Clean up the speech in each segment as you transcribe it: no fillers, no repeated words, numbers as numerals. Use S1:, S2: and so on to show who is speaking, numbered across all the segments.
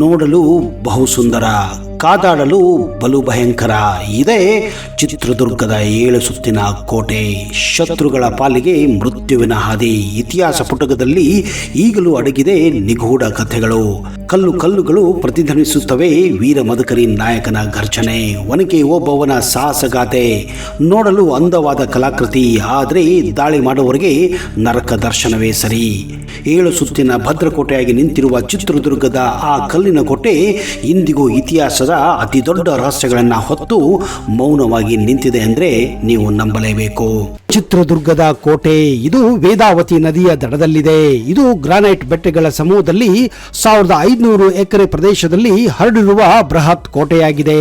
S1: ನೋಡಲು ಬಹು ಸುಂದರ, ಕಾದಾಡಲು ಬಲು ಭಯಂಕರ. ಇದೇ ಚಿತ್ರದುರ್ಗದ 7 ಸುತ್ತಿನ ಕೋಟೆ. ಶತ್ರುಗಳ ಪಾಲಿಗೆ ಮೃತ್ಯುವಿನ ಹಾದಿ. ಇತಿಹಾಸ ಪುಟಕದಲ್ಲಿ ಈಗಲೂ ಅಡಗಿದೆ ನಿಗೂಢ ಕಥೆಗಳು. ಕಲ್ಲುಗಳು ಪ್ರತಿಧ್ವನಿಸುತ್ತವೆ ವೀರ ಮದಕರಿ ನಾಯಕನ ಗರ್ಜನೆ. ಒನಕೆ ಓಬವ್ವನ ಸಾಹಸಗಾಥೆ. ನೋಡಲು ಅಂದವಾದ ಕಲಾಕೃತಿ, ಆದರೆ ದಾಳಿ ಮಾಡುವವರಿಗೆ ನರಕ ದರ್ಶನವೇ ಸರಿ. 7 ಸುತ್ತಿನ ಭದ್ರಕೋಟೆಯಾಗಿ ನಿಂತಿರುವ ಚಿತ್ರದುರ್ಗದ ಆ ಕಲ್ಲಿನ ಕೋಟೆ ಇಂದಿಗೂ ಇತಿಹಾಸದ ಅತಿ ದೊಡ್ಡ ರಹಸ್ಯಗಳನ್ನು ಹೊತ್ತು ಮೌನವಾಗಿ ನಿಂತಿದೆ ಅಂದ್ರೆ ನೀವು ನಂಬಲೇಬೇಕು. ಚಿತ್ರದುರ್ಗದ ಕೋಟೆ ಇದು ವೇದಾವತಿ ನದಿಯ ದಡದಲ್ಲಿದೆ. ಇದು ಗ್ರಾನೈಟ್ ಬೆಟ್ಟಗಳ ಸಮೂಹದಲ್ಲಿ 1500 ಎಕರೆ ಪ್ರದೇಶದಲ್ಲಿ ಹರಡಿರುವ ಬೃಹತ್ ಕೋಟೆಯಾಗಿದೆ.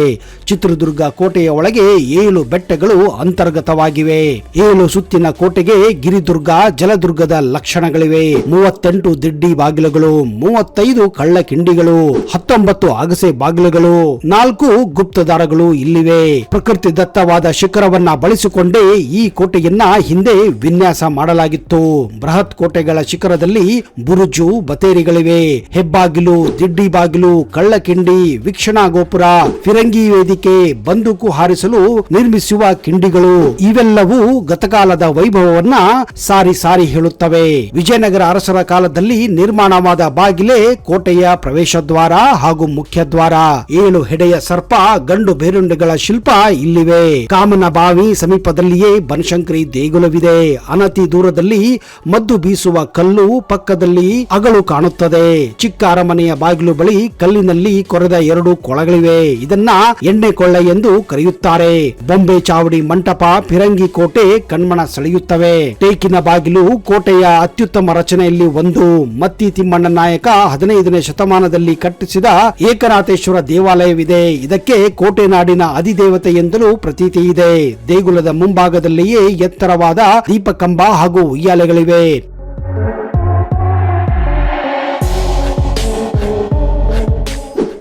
S1: ಚಿತ್ರದುರ್ಗ ಕೋಟೆಯ ಒಳಗೆ 7 ಬೆಟ್ಟಗಳು ಅಂತರ್ಗತವಾಗಿವೆ. 7 ಸುತ್ತಿನ ಕೋಟೆಗೆ ಗಿರಿದುರ್ಗ, ಜಲದುರ್ಗದ ಲಕ್ಷಣಗಳಿವೆ. 38 ದಿಡ್ಡಿ ಬಾಗಿಲುಗಳು, 35 ಕಳ್ಳ ಕಿಂಡಿಗಳು, 19 ಅಗಸೆ ಬಾಗಿಲುಗಳು, 4 ಗುಪ್ತದಾರಗಳು ಇಲ್ಲಿವೆ. ಪ್ರಕೃತಿ ದತ್ತವಾದ ಶಿಖರವನ್ನ ಬಳಸಿಕೊಂಡೇ ಈ ಕೋಟೆಯನ್ನ ಹಿಂದೆ ವಿನ್ಯಾಸ ಮಾಡಲಾಗಿತ್ತು. ಬೃಹತ್ ಕೋಟೆಗಳ ಶಿಖರದಲ್ಲಿ ಬುರುಜು, ಬತೇರಿಗಳಿವೆ. ಹೆಬ್ಬಾಗಿಲು, ದಿಡ್ಡಿ ಬಾಗಿಲು, ಕಳ್ಳಕಿಂಡಿ, ವೀಕ್ಷಣಾ ಗೋಪುರ, ಫಿರಂಗಿ ವೇದಿಕೆ, ಬಂದೂಕು ಹಾರಿಸಲು ನಿರ್ಮಿಸುವ ಕಿಂಡಿಗಳು ಇವೆಲ್ಲವೂ ಗತಕಾಲದ ವೈಭವವನ್ನ ಸಾರಿ ಹೇಳುತ್ತವೆ. ವಿಜಯನಗರ ಅರಸರ ಕಾಲದಲ್ಲಿ ನಿರ್ಮಾಣವಾದ ಬಾಗಿಲೇ ಕೋಟೆಯ ಪ್ರವೇಶ ದ್ವಾರ ಹಾಗೂ ಮುಖ್ಯ ದ್ವಾರ. 7 ಹೆಡೆಯ ಸರ್ಪ, ಗಂಡು ಬೇರುಂಡೆಗಳ ಶಿಲ್ಪ ಇಲ್ಲಿವೆ. ಕಾಮನ ಬಾವಿ ಸಮೀಪದಲ್ಲಿಯೇ ಬನಶಂಕರಿ ದೇಗುಲವಿದೆ. ಅನತಿ ದೂರದಲ್ಲಿ ಮದ್ದು ಬೀಸುವ ಕಲ್ಲು, ಪಕ್ಕದಲ್ಲಿ ಅಗಳು ಕಾಣುತ್ತದೆ. ಚಿಕ್ಕ ಅರಮನೆಯ ಬಾಗಿಲು ಬಳಿ ಕಲ್ಲಿನಲ್ಲಿ ಕೊರೆದ 2 ಕೊಳಗಳಿವೆ. ಇದನ್ನ ಎಣ್ಣೆ ಕೊಳ್ಳ ಎಂದು ಕರೆಯುತ್ತಾರೆ. ಬೊಂಬೆ ಚಾವಡಿ ಮಂಟಪ, ಫಿರಂಗಿ ಕೋಟೆ ಕಣ್ಮನ ಸೆಳೆಯುತ್ತವೆ. ಟೇಕಿನ ಬಾಗಿಲು ಕೋಟೆಯ ಅತ್ಯುತ್ತಮ ರಚನೆಯಲ್ಲಿ ಒಂದು. ಮತ್ತಿ ತಿಮ್ಮಣ್ಣ ನಾಯಕ 15ನೇ ಶತಮಾನದಲ್ಲಿ ಕಟ್ಟಿಸಿದ ಏಕನಾಥೇಶ್ವರ ದೇವಾಲಯವಿದೆ. ಇದಕ್ಕೆ ಕೋಟೆ ನಾಡಿನ ಅಧಿದೇವತೆ ಎಂದಲೂ ಪ್ರತೀತಿ ಇದೆ. ದೇಗುಲದ ಮುಂಭಾಗದಲ್ಲಿಯೇ ಎತ್ತರವಾದ ದೀಪಕಂಬ ಹಾಗೂ ಉಯ್ಯಾಲೆಗಳಿವೆ.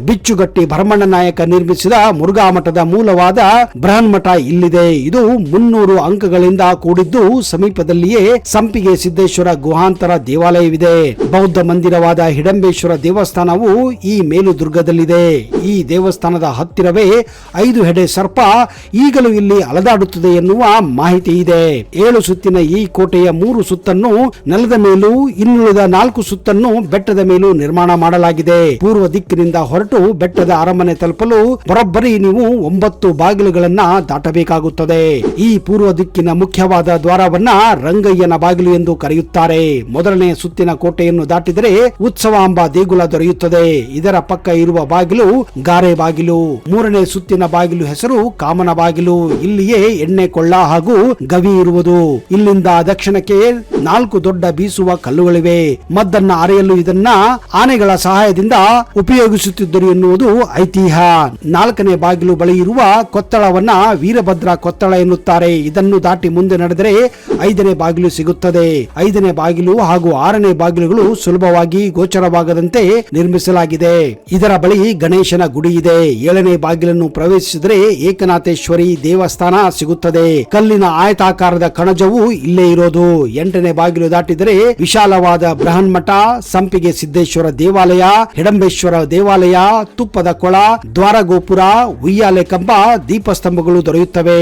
S1: ಬಿಚ್ಚುಗಟ್ಟಿ ಭರಮಣ್ಣ ನಾಯಕ ನಿರ್ಮಿಸಿದ ಮುರುಘಾ ಮಠದ ಮೂಲವಾದ ಬೃಹನ್ಮಠ ಇಲ್ಲಿದೆ. ಇದು 300 ಅಂಕಗಳಿಂದ ಕೂಡಿದ್ದು ಸಮೀಪದಲ್ಲಿಯೇ ಸಂಪಿಗೆ ಸಿದ್ದೇಶ್ವರ ಗುಹಾಂತರ ದೇವಾಲಯವಿದೆ. ಬೌದ್ಧ ಮಂದಿರವಾದ ಹಿಡಂಬೇಶ್ವರ ದೇವಸ್ಥಾನವು ಈ ಮೇಲುದುರ್ಗದಲ್ಲಿದೆ. ಈ ದೇವಸ್ಥಾನದ ಹತ್ತಿರವೇ 5 ಹೆಡೆ ಸರ್ಪ ಈಗಲೂ ಇಲ್ಲಿ ಅಲದಾಡುತ್ತದೆ ಎನ್ನುವ ಮಾಹಿತಿ ಇದೆ. 7 ಸುತ್ತಿನ ಈ ಕೋಟೆಯ 3 ಸುತ್ತನ್ನು ನೆಲದ ಮೇಲೂ, ಇನ್ನುಳಿದ 4 ಸುತ್ತನ್ನು ಬೆಟ್ಟದ ಮೇಲೂ ನಿರ್ಮಾಣ ಮಾಡಲಾಗಿದೆ. ಪೂರ್ವ ದಿಕ್ಕಿನಿಂದ ಹೊರಟು ಬೆಟ್ಟದ ಅರಮನೆ ತಲುಪಲು ಬರೋಬ್ಬರಿ ನೀವು 9 ಬಾಗಿಲುಗಳನ್ನ ದಾಟಬೇಕಾಗುತ್ತದೆ. ಈ ಪೂರ್ವ ದಿಕ್ಕಿನ ಮುಖ್ಯವಾದ ದ್ವಾರವನ್ನ ರಂಗಯ್ಯನ ಬಾಗಿಲು ಎಂದು ಕರೆಯುತ್ತಾರೆ. ಮೊದಲನೇ ಸುತ್ತಿನ ಕೋಟೆಯನ್ನು ದಾಟಿದರೆ ಉತ್ಸವಾಂಬ ದೇಗುಲ ದೊರೆಯುತ್ತದೆ. ಇದರ ಪಕ್ಕ ಇರುವ ಬಾಗಿಲು ಗಾರೆ ಬಾಗಿಲು. 3ನೇ ಸುತ್ತಿನ ಬಾಗಿಲು ಹೆಸರು ಕಾಮನ ಬಾಗಿಲು. ಇಲ್ಲಿಯೇ ಎಣ್ಣೆ ಕೊಳ್ಳ ಹಾಗೂ ಗವಿ ಇರುವುದು. ಇಲ್ಲಿಂದ ದಕ್ಷಿಣಕ್ಕೆ 4 ದೊಡ್ಡ ಬೀಸುವ ಕಲ್ಲುಗಳಿವೆ. ಮದ್ದನ್ನ ಅರೆಯಲು ಇದನ್ನ ಆನೆಗಳ ಸಹಾಯದಿಂದ ಉಪಯೋಗಿಸುತ್ತಿದ್ದರು ಎನ್ನುವುದು ಐತಿಹ್ಯ. 4ನೇ ಬಾಗಿಲು ಬಳಿ ಇರುವ ಕೊತ್ತಳವನ್ನ ವೀರಭದ್ರ ಕೊತ್ತಳ ಎನ್ನುತ್ತಾರೆ. ಇದನ್ನು ದಾಟಿ ಮುಂದೆ ನಡೆದರೆ 5ನೇ ಬಾಗಿಲು ಸಿಗುತ್ತದೆ. 5ನೇ ಬಾಗಿಲು ಹಾಗೂ 6ನೇ ಬಾಗಿಲುಗಳು ಸುಲಭವಾಗಿ ಗೋಚರವಾಗದಂತೆ ನಿರ್ಮಿಸಲಾಗಿದೆ. ಇದರ ಬಳಿ ಗಣೇಶನ ಗುಡಿ ಇದೆ. 7ನೇ ಬಾಗಿಲನ್ನು ಪ್ರವೇಶಿಸಿದರೆ ಏಕನಾಥೇಶ್ವರಿ ದೇವಸ್ಥಾನ ಸಿಗುತ್ತದೆ. ಕಲ್ಲಿನ ಆಯತಾಕಾರದ ಕಣಜವು ಇಲ್ಲೇ ಇರೋದು. 8ನೇ ಬಾಗಿಲು ದಾಟಿದರೆ ವಿಶಾಲವಾದ ಬೃಹನ್ಮಠ, ಸಂಪಿಗೆ ಸಿದ್ದೇಶ್ವರ ದೇವಾಲಯ, ಹಿಡಂಬೇಶ್ವರ ದೇವಾಲಯ, ತುಪ್ಪದ ಕೊಳ, ದ್ವಾರ ಗೋಪುರ, ಉಯ್ಯಾಲೆ ಕಂಬ, ದೀಪಸ್ತಂಭಗಳು ದೊರೆಯುತ್ತವೆ.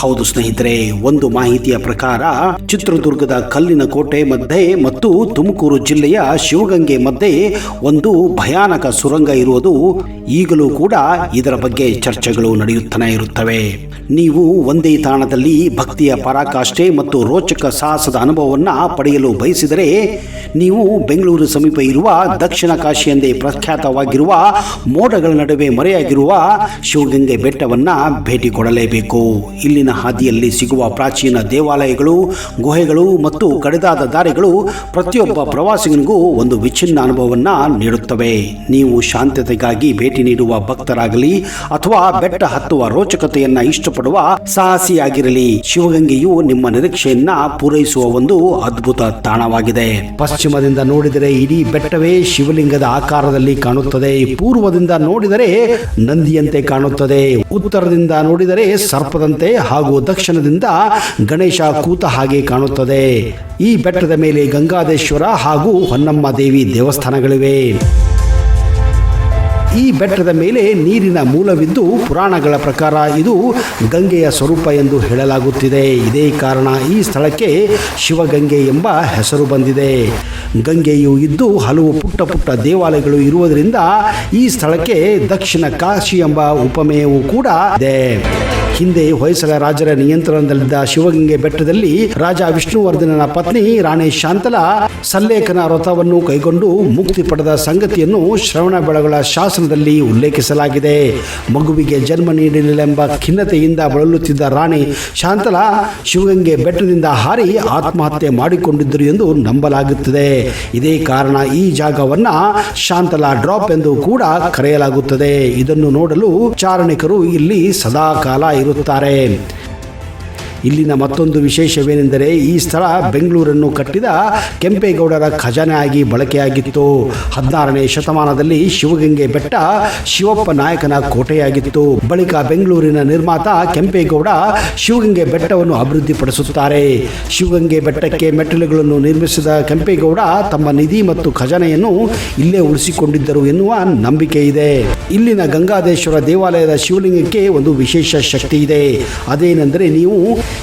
S1: ಹೌದು ಸ್ನೇಹಿತರೆ, ಒಂದು ಮಾಹಿತಿಯ ಪ್ರಕಾರ ಚಿತ್ರದುರ್ಗದ ಕಲ್ಲಿನ ಕೋಟೆ ಮಧ್ಯೆ ಮತ್ತು ತುಮಕೂರು ಜಿಲ್ಲೆಯ ಶಿವಗಂಗೆ ಮಧ್ಯೆ ಒಂದು ಭಯಾನಕ ಸುರಂಗ ಇರುವುದು ಈಗಲೂ ಕೂಡ ಇದರ ಬಗ್ಗೆ ಚರ್ಚೆಗಳು ನಡೆಯುತ್ತಲೇ ಇರುತ್ತವೆ. ನೀವು ಒಂದೇ ತಾಣದಲ್ಲಿ ಭಕ್ತಿಯ ಪರಾಕಾಷ್ಠೆ ಮತ್ತು ರೋಚಕ ಸಾಹಸದ ಅನುಭವವನ್ನು ಪಡೆಯಲು ಬಯಸಿದರೆ ನೀವು ಬೆಂಗಳೂರು ಸಮೀಪ ಇರುವ ದಕ್ಷಿಣ ಕಾಶಿ ಎಂದೇ ಪ್ರಖ್ಯಾತವಾಗಿರುವ ಮೋಡಗಳ ನಡುವೆ ಮರೆಯಾಗಿರುವ ಶಿವಗಂಗೆ ಬೆಟ್ಟವನ್ನು ಭೇಟಿ ಕೊಡಲೇಬೇಕು. ಇಲ್ಲಿನ ಹಾದಿಯಲ್ಲಿ ಸಿಗುವ ಪ್ರಾಚೀನ ದೇವಾಲಯಗಳು, ಗುಹೆಗಳು ಮತ್ತು ಕಡಿದಾದ ದಾರಿಗಳು ಪ್ರತಿಯೊಬ್ಬ ಪ್ರವಾಸಿಗನಿಗೂ ಒಂದು ವಿಚ್ಛಿನ್ನ ಅನುಭವವನ್ನು ನೀಡುತ್ತವೆ. ನೀವು ಶಾಂತತೆಗಾಗಿ ಭೇಟಿ ನೀಡುವ ಭಕ್ತರಾಗಲಿ ಅಥವಾ ಬೆಟ್ಟ ಹತ್ತುವ ರೋಚಕತೆಯನ್ನ ಇಷ್ಟಪಡುವ ಸಾಹಸಿಯಾಗಿರಲಿ, ಶಿವಗಂಗೆಯು ನಿಮ್ಮ ನಿರೀಕ್ಷೆಯನ್ನ ಪೂರೈಸುವ ಒಂದು ಅದ್ಭುತ ತಾಣವಾಗಿದೆ. ಪಶ್ಚಿಮದಿಂದ ನೋಡಿದರೆ ಇಡೀ ಬೆಟ್ಟವೇ ಶಿವಲಿಂಗದ ಆಕಾರದಲ್ಲಿ ಕಾಣುತ್ತದೆ. ಪೂರ್ವದಿಂದ ನೋಡಿದರೆ ನಂದಿಯಂತೆ ಕಾಣುತ್ತದೆ. ಉತ್ತರದಿಂದ ನೋಡಿದರೆ ಸರ್ಪದಂತೆ ಹಾಗೂ ಹಾಗೂ ದಕ್ಷಿಣದಿಂದ ಗಣೇಶ ಕೂತ ಹಾಗೆ ಕಾಣುತ್ತದೆ. ಈ ಬೆಟ್ಟದ ಮೇಲೆ ಗಂಗಾದೇಶ್ವರ ಹಾಗೂ ಹೊನ್ನಮ್ಮ ದೇವಿ ದೇವಸ್ಥಾನಗಳಿವೆ. ಈ ಬೆಟ್ಟದ ಮೇಲೆ ನೀರಿನ ಮೂಲವಿದ್ದು ಪುರಾಣಗಳ ಪ್ರಕಾರ ಇದು ಗಂಗೆಯ ಸ್ವರೂಪ ಎಂದು ಹೇಳಲಾಗುತ್ತಿದೆ. ಇದೇ ಕಾರಣ ಈ ಸ್ಥಳಕ್ಕೆ ಶಿವಗಂಗೆ ಎಂಬ ಹೆಸರು ಬಂದಿದೆ. ಗಂಗೆಯು ಇದ್ದು ಹಲವು ಪುಟ್ಟ ಪುಟ್ಟ ದೇವಾಲಯಗಳು ಇರುವುದರಿಂದ ಈ ಸ್ಥಳಕ್ಕೆ ದಕ್ಷಿಣ ಕಾಶಿ ಎಂಬ ಉಪಮೇಯವು ಕೂಡ ಇದೆ. ಹಿಂದೆ ಹೊಯ್ಸಳ ರಾಜರ ನಿಯಂತ್ರಣದಲ್ಲಿದ್ದ ಶಿವಗಂಗೆ ಬೆಟ್ಟದಲ್ಲಿ ರಾಜ ವಿಷ್ಣುವರ್ಧನನ ಪತ್ನಿ ರಾಣಿ ಶಾಂತಲ ಸಲ್ಲೇಖನ ವ್ರತವನ್ನು ಕೈಗೊಂಡು ಮುಕ್ತಿ ಪಡೆದ ಸಂಗತಿಯನ್ನು ಶ್ರವಣಬೆಳಗೊಳ ಶಾಸನದಲ್ಲಿ ಉಲ್ಲೇಖಿಸಲಾಗಿದೆ. ಮಗುವಿಗೆ ಜನ್ಮ ನೀಡಲಿಲ್ಲವೆಂಬ ಖಿನ್ನತೆಯಿಂದ ಬಳಲುತ್ತಿದ್ದ ರಾಣಿ ಶಾಂತಲ ಶಿವಗಂಗೆ ಬೆಟ್ಟದಿಂದ ಹಾರಿ ಆತ್ಮಹತ್ಯೆ ಮಾಡಿಕೊಂಡಿದ್ದರು ಎಂದು ನಂಬಲಾಗುತ್ತದೆ. ಇದೇ ಕಾರಣ ಈ ಜಾಗವನ್ನ ಶಾಂತಲ ಡ್ರಾಪ್ ಎಂದು ಕೂಡ ಕರೆಯಲಾಗುತ್ತದೆ. ಇದನ್ನು ನೋಡಲು ಚಾರಣಿಕರು ಇಲ್ಲಿ ಸದಾಕಾಲ ಇರುತ್ತಾರೆ. ಇಲ್ಲಿನ ಮತ್ತೊಂದು ವಿಶೇಷವೇನೆಂದರೆ ಈ ಸ್ಥಳ ಬೆಂಗಳೂರನ್ನು ಕಟ್ಟಿದ ಕೆಂಪೇಗೌಡರ ಖಜಾನೆ ಆಗಿ ಬಳಕೆಯಾಗಿತ್ತು. 16ನೇ ಶತಮಾನದಲ್ಲಿ ಶಿವಗಂಗೆ ಬೆಟ್ಟ ಶಿವಪ್ಪ ನಾಯಕನ ಕೋಟೆಯಾಗಿತ್ತು. ಬಳಿಕ ಬೆಂಗಳೂರಿನ ನಿರ್ಮಾತ ಕೆಂಪೇಗೌಡ ಶಿವಗಂಗೆ ಬೆಟ್ಟವನ್ನು ಅಭಿವೃದ್ಧಿಪಡಿಸುತ್ತಾರೆ. ಶಿವಗಂಗೆ ಬೆಟ್ಟಕ್ಕೆ ಮೆಟ್ಟಿಲುಗಳನ್ನು ನಿರ್ಮಿಸಿದ ಕೆಂಪೇಗೌಡ ತಮ್ಮ ನಿಧಿ ಮತ್ತು ಖಜಾನೆಯನ್ನು ಇಲ್ಲೇ ಉಳಿಸಿಕೊಂಡಿದ್ದರು ಎನ್ನುವ ನಂಬಿಕೆ ಇದೆ. ಇಲ್ಲಿನ ಗಂಗಾದೇಶ್ವರ ದೇವಾಲಯದ ಶಿವಲಿಂಗಕ್ಕೆ ಒಂದು ವಿಶೇಷ ಶಕ್ತಿ ಇದೆ. ಅದೇನೆಂದರೆ ನೀವು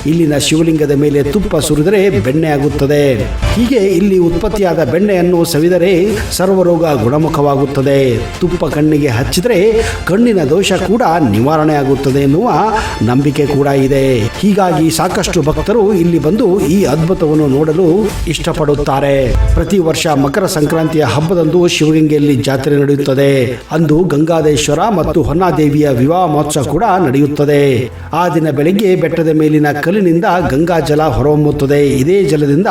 S1: ಇಲ್ಲಿನ ಶಿವಲಿಂಗದ ಮೇಲೆ ತುಪ್ಪ ಸುರಿದರೆ ಬೆಣ್ಣೆ ಆಗುತ್ತದೆ. ಹೀಗೆ ಇಲ್ಲಿ ಉತ್ಪತ್ತಿಯಾದ ಬೆಣ್ಣೆಯನ್ನು ಸವಿದರೆ ಸರ್ವರೋಗ ಗುಣಮುಖವಾಗುತ್ತದೆ. ತುಪ್ಪ ಕಣ್ಣಿಗೆ ಹಚ್ಚಿದರೆ ಕಣ್ಣಿನ ದೋಷ ಕೂಡ ನಿವಾರಣೆ ಆಗುತ್ತದೆ ಎನ್ನುವ ನಂಬಿಕೆ ಕೂಡ ಇದೆ. ಹೀಗಾಗಿ ಸಾಕಷ್ಟು ಭಕ್ತರು ಇಲ್ಲಿ ಬಂದು ಈ ಅದ್ಭುತವನ್ನು ನೋಡಲು ಇಷ್ಟಪಡುತ್ತಾರೆ. ಪ್ರತಿ ವರ್ಷ ಮಕರ ಸಂಕ್ರಾಂತಿಯ ಹಬ್ಬದಂದು ಶಿವಗಂಗೆಯಲ್ಲಿ ಜಾತ್ರೆ ನಡೆಯುತ್ತದೆ. ಅಂದು ಗಂಗಾದೇಶ್ವರ ಮತ್ತು ಹೊನ್ನಾದೇವಿಯ ವಿವಾಹ ಮಹೋತ್ಸವ ಕೂಡ ನಡೆಯುತ್ತದೆ. ಆ ದಿನ ಬೆಳಗ್ಗೆ ಬೆಟ್ಟದ ಮೇಲಿನ ಕಲ್ಲಿನಿಂದ ಗಂಗಾ ಜಲ ಹೊರಹೊಮ್ಮುತ್ತದೆ. ಇದೇ ಜಲದಿಂದ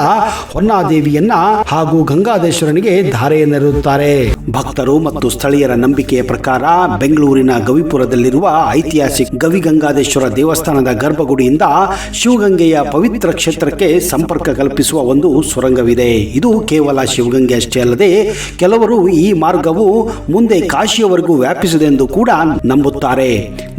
S1: ಹೊನ್ನಾದೇವಿಯನ್ನ ಹಾಗೂ ಗಂಗಾದೇಶ್ವರನಿಗೆ ಧಾರೆಯನ್ನೆರೆಯುತ್ತಾರೆ. ಭಕ್ತರು ಮತ್ತು ಸ್ಥಳೀಯರ ನಂಬಿಕೆಯ ಪ್ರಕಾರ ಬೆಂಗಳೂರಿನ ಗವಿಪುರದಲ್ಲಿರುವ ಐತಿಹಾಸಿಕ ಗವಿಗಂಗಾದೇಶ್ವರ ದೇವಸ್ಥಾನದ ಗರ್ಭಗುಡಿಯಿಂದ ಶಿವಗಂಗೆಯ ಪವಿತ್ರ ಕ್ಷೇತ್ರಕ್ಕೆ ಸಂಪರ್ಕ ಕಲ್ಪಿಸುವ ಒಂದು ಸುರಂಗವಿದೆ. ಇದು ಕೇವಲ ಶಿವಗಂಗೆ ಅಷ್ಟೇ ಅಲ್ಲದೆ ಕೆಲವರು ಈ ಮಾರ್ಗವು ಮುಂದೆ ಕಾಶಿಯವರೆಗೂ ವ್ಯಾಪಿಸಿದೆ ಎಂದು ಕೂಡ ನಂಬುತ್ತಾರೆ.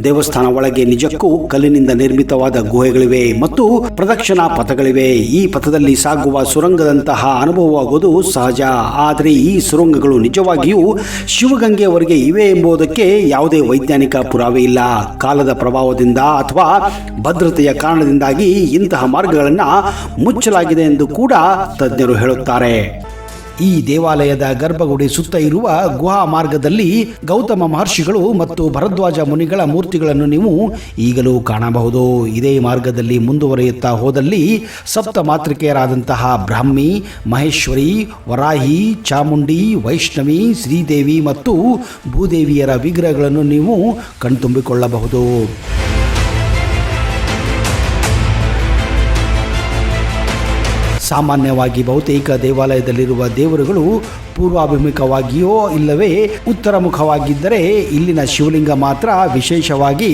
S1: ದೇವಸ್ಥಾನ ಒಳಗೆ ನಿಜಕ್ಕೂ ಕಲ್ಲಿನಿಂದ ನಿರ್ಮಿತವಾದ ಗುಹೆಗಳಿವೆ ಮತ್ತು ಪ್ರದಕ್ಷಿಣಾ ಪಥಗಳಿವೆ. ಈ ಪಥದಲ್ಲಿ ಸಾಗುವ ಸುರಂಗದಂತಹ ಅನುಭವವಾಗುವುದು ಸಹಜ. ಆದರೆ ಈ ಸುರಂಗಗಳು ನಿಜವಾಗಿಯೂ ಶಿವಗಂಗೆಯವರೆಗೆ ಇವೆ ಎಂಬುದಕ್ಕೆ ಯಾವುದೇ ವೈಜ್ಞಾನಿಕ ಪುರಾವೆ ಇಲ್ಲ. ಕಾಲದ ಪ್ರಭಾವದಿಂದ ಅಥವಾ ಭದ್ರತೆಯ ಕಾರಣದಿಂದಾಗಿ ಇಂತಹ ಮಾರ್ಗಗಳನ್ನು ಮುಚ್ಚಲಾಗಿದೆ ಎಂದು ಕೂಡ ತಜ್ಞರು ಹೇಳುತ್ತಾರೆ. ಈ ದೇವಾಲಯದ ಗರ್ಭಗುಡಿ ಸುತ್ತ ಇರುವ ಗುಹಾ ಮಾರ್ಗದಲ್ಲಿ ಗೌತಮ ಮಹರ್ಷಿಗಳು ಮತ್ತು ಭರದ್ವಾಜ ಮುನಿಗಳ ಮೂರ್ತಿಗಳನ್ನು ನೀವು ಈಗಲೂ ಕಾಣಬಹುದು. ಇದೇ ಮಾರ್ಗದಲ್ಲಿ ಮುಂದುವರಿಯುತ್ತಾ ಹೋದಲ್ಲಿ ಸಪ್ತ ಮಾತೃಕೆಯರಾದಂತಹ ಬ್ರಾಹ್ಮಿ, ಮಹೇಶ್ವರಿ, ವರಾಹಿ, ಚಾಮುಂಡಿ, ವೈಷ್ಣವಿ, ಶ್ರೀದೇವಿ ಮತ್ತು ಭೂದೇವಿಯರ ವಿಗ್ರಹಗಳನ್ನು ನೀವು ಕಣ್ತುಂಬಿಕೊಳ್ಳಬಹುದು. ಸಾಮಾನ್ಯವಾಗಿ ಬಹುತೇಕ ದೇವಾಲಯದಲ್ಲಿರುವ ದೇವರುಗಳು ಪೂರ್ವಾಭಿಮುಖವಾಗಿಯೋ ಇಲ್ಲವೇ ಉತ್ತರ ಮುಖವಾಗಿದ್ದರೆ ಇಲ್ಲಿನ ಶಿವಲಿಂಗ ಮಾತ್ರ ವಿಶೇಷವಾಗಿ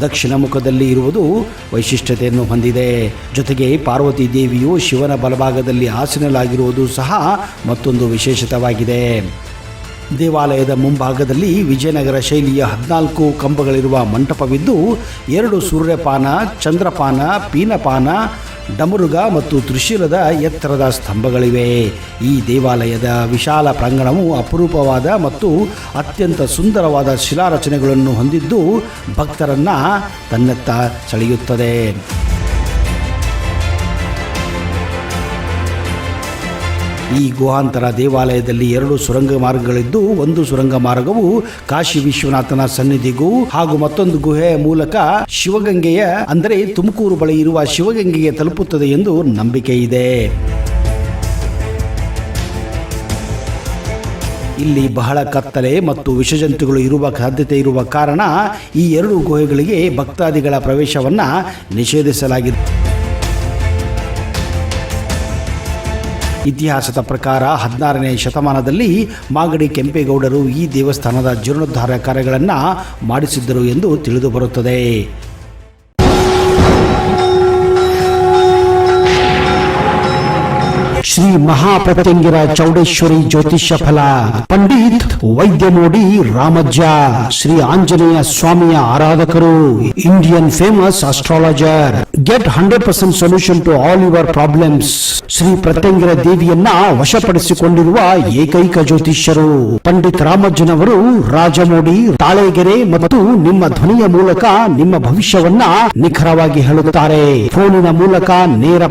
S1: ದಕ್ಷಿಣ ಮುಖದಲ್ಲಿ ಇರುವುದು ವೈಶಿಷ್ಟ್ಯತೆಯನ್ನು ಹೊಂದಿದೆ. ಜೊತೆಗೆ ಪಾರ್ವತಿ ದೇವಿಯು ಶಿವನ ಬಲಭಾಗದಲ್ಲಿ ಆಸೀನಲಾಗಿರುವುದು ಸಹ ಮತ್ತೊಂದು ವಿಶೇಷತೆಯಾಗಿದೆ. ದೇವಾಲಯದ ಮುಂಭಾಗದಲ್ಲಿ ವಿಜಯನಗರ ಶೈಲಿಯ 14 ಕಂಬಗಳಿರುವ ಮಂಟಪವಿದ್ದು 2 ಸೂರ್ಯಪಾನ, ಚಂದ್ರಪಾನ, ಪೀನಪಾನ, ಡಮರುಗ ಮತ್ತು ತ್ರಿಶೂಲದ ಎತ್ತರದ ಸ್ತಂಭಗಳಿವೆ. ಈ ದೇವಾಲಯದ ವಿಶಾಲ ಪ್ರಾಂಗಣವು ಅಪರೂಪವಾದ ಮತ್ತು ಅತ್ಯಂತ ಸುಂದರವಾದ ಶಿಲಾರಚನೆಗಳನ್ನು ಹೊಂದಿದ್ದು ಭಕ್ತರನ್ನು ತನ್ನತ್ತ ಸೆಳೆಯುತ್ತದೆ. ಈ ಗುಹಾಂತರ ದೇವಾಲಯದಲ್ಲಿ 2 ಸುರಂಗ ಮಾರ್ಗಗಳಿದ್ದು ಒಂದು ಸುರಂಗ ಮಾರ್ಗವು ಕಾಶಿ ವಿಶ್ವನಾಥನ ಸನ್ನಿಧಿಗೂ ಹಾಗೂ ಮತ್ತೊಂದು ಗುಹೆಯ ಮೂಲಕ ಶಿವಗಂಗೆಯ ಅಂದರೆ ತುಮಕೂರು ಬಳಿ ಇರುವ ಶಿವಗಂಗೆಗೆ ತಲುಪುತ್ತದೆ ಎಂದು ನಂಬಿಕೆ ಇದೆ. ಇಲ್ಲಿ ಬಹಳ ಕತ್ತಲೆ ಮತ್ತು ವಿಷಜಂತುಗಳು ಇರುವ ಸಾಧ್ಯತೆ ಇರುವ ಕಾರಣ ಈ 2 ಗುಹೆಗಳಿಗೆ ಭಕ್ತಾದಿಗಳ ಪ್ರವೇಶವನ್ನು ನಿಷೇಧಿಸಲಾಗಿದೆ. ಇತಿಹಾಸದ ಪ್ರಕಾರ 16ನೇ ಶತಮಾನದಲ್ಲಿ ಮಾಗಡಿ ಕೆಂಪೇಗೌಡರು ಈ ದೇವಸ್ಥಾನದ ಜೀರ್ಣೋದ್ಧಾರ ಕಾರ್ಯಗಳನ್ನು ಮಾಡಿಸಿದ್ದರು ಎಂದು ತಿಳಿದು ಬರುತ್ತದೆ. ಶ್ರೀ ಮಹಾಪ್ರತ್ಯಂಗಿರ ಚೌಡೇಶ್ವರಿ ಜ್ಯೋತಿಷ್ಯ ಫಲ, ಪಂಡಿತ್ ವೈದ್ಯಮೋಡಿ ರಾಮಜ್ಜ, ಶ್ರೀ ಆಂಜನೇಯ ಸ್ವಾಮಿಯ ಆರಾಧಕರು, Indian famous astrologer. Get 100% solution to all your problems. Shri Pratyangira ದೇವಿಯನ್ನ ವಶಪಡಿಸಿಕೊಂಡಿರುವ ಏಕೈಕ ಜ್ಯೋತಿಷ್ಯರು ಪಂಡಿತ್ ರಾಮಜ್ಜನವರು. ರಾಜಮೋಡಿ, ತಾಳೆಗೆರೆ ಮತ್ತು ನಿಮ್ಮ ಧ್ವನಿಯ ಮೂಲಕ ನಿಮ್ಮ ಭವಿಷ್ಯವನ್ನ ನಿಖರವಾಗಿ ಹೇಳುತ್ತಾರೆ. ಫೋನಿನ ಮೂಲಕ ನೇರ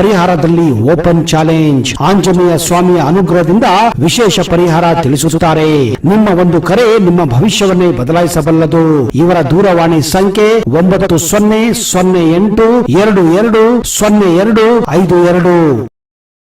S1: ಪರಿಹಾರದಲ್ಲಿ ಓಪನ್ ಚಾಲೆಂಜ್. ಆಂಜನೇಯ ಸ್ವಾಮಿಯ ಅನುಗ್ರಹದಿಂದ ವಿಶೇಷ ಪರಿಹಾರ ತಿಳಿಸುತ್ತಾರೆ. ನಿಮ್ಮ ಒಂದು ಕರೆ ನಿಮ್ಮ ಭವಿಷ್ಯವನ್ನೇ ಬದಲಾಯಿಸಬಲ್ಲದು. ಇವರ ದೂರವಾಣಿ ಸಂಖ್ಯೆ 9008220252.